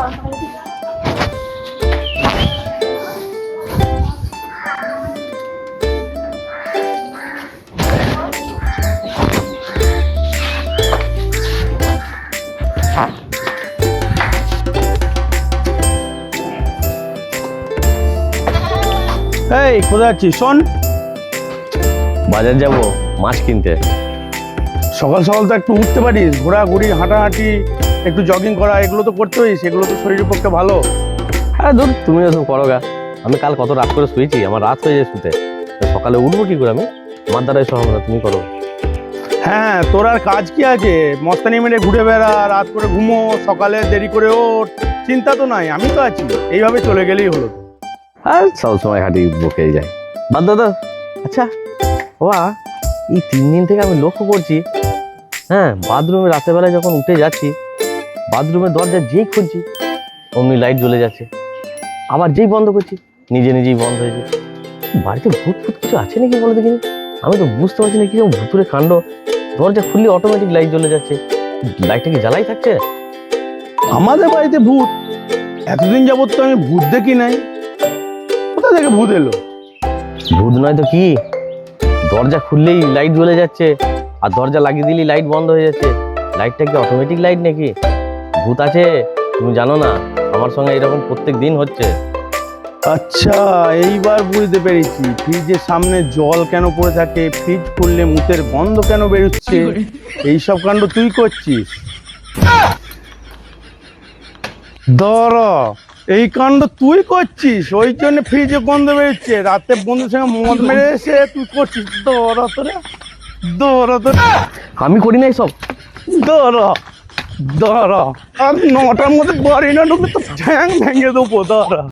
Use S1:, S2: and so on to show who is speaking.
S1: এই কোথায় যাচ্ছিস? শোন,
S2: বাজার যাব মাছ কিনতে।
S1: সকাল সকাল তো একটু উঠতে পারিস, ঘোরাঘুরি, হাঁটাহাঁটি, একটু জগিং করা, এগুলো তো করতে পারিস, এগুলো তো শরীরের পক্ষে ভালো।
S2: আরে ধর, তুমি ওসব করো গা। আমি কাল কত রাত করে শুয়েছি, আমার রাত হয়ে যায় শুতে। সকালে উঠবো কি করে আমি? আমার দ্বারাই সব হবে না, তুমি করো।
S1: হ্যাঁ, তোর আর কাজ কি আছে? মস্তানি মেরে ঘুরে বেড়া, রাত করে ঘুমো, সকালে দেরি করে ওঠ, চিন্তা তো নাই, আমি তো আছি। এইভাবে চলে গেলেই হলো।
S2: আর সবসময় হাঁটি বকে যায়। বাদ দাদা। আচ্ছা বাবা, এই 3 দিন থেকে আমি লক্ষ্য করছি, হ্যাঁ, বাথরুমে রাতের বেলায় যখন উঠে যাচ্ছি, বাথরুমের দরজা যেই খুলছি অমনি লাইট জ্বলে যাচ্ছে, আবার যেই বন্ধ করছি নিজে নিজেই বন্ধ হয়েছে। বাড়িতে ভূত ফুত কিছু আছে নাকি বলে দেখিনি? আমি তো বুঝতে পারছি না, কি ভূতুরে কাণ্ড। দরজা খুললে অটোমেটিক লাইট জ্বলে যাচ্ছে, লাইটটা কি জ্বালাই থাকছে?
S1: আমাদের বাড়িতে ভূত? এতদিন যাবত তো আমি ভূত দেখি নাই, কোথা থেকে ভূত এলো?
S2: ভূত নয় তো কি, দরজা খুললেই লাইট জ্বলে যাচ্ছে, আর দরজা লাগিয়ে দিলেই লাইট বন্ধ হয়ে যাচ্ছে। লাইটটা কি অটোমেটিক লাইট নাকি? ভূত আছে, তুমি জানো না? আমার সঙ্গে এরকম প্রত্যেক দিন হচ্ছে।
S1: আচ্ছা, এইবার বুঝতে পেরেছি ফ্রিজের সামনে জল কেন পড়ে থাকে, ফ্রিজ খুললে মুতের গন্ধ কেন বেরোচ্ছে, এইসব কাণ্ড তুই করছিস। ধরো, এই কাণ্ড তুই করছিস, ওই জন্য ফ্রিজে গন্ধ বেরোচ্ছে। রাতে বন্ধুর সঙ্গে মদ মেরে এসে তুই করছিস। ধরো তোরা, ধরো তোরা,
S2: আমি করি না সব।
S1: ধরো ধরো, আর 9টার মধ্যে বাড়ি না ঢুকলে তো ঠ্যাং ভেঙে দেবো। ধরো।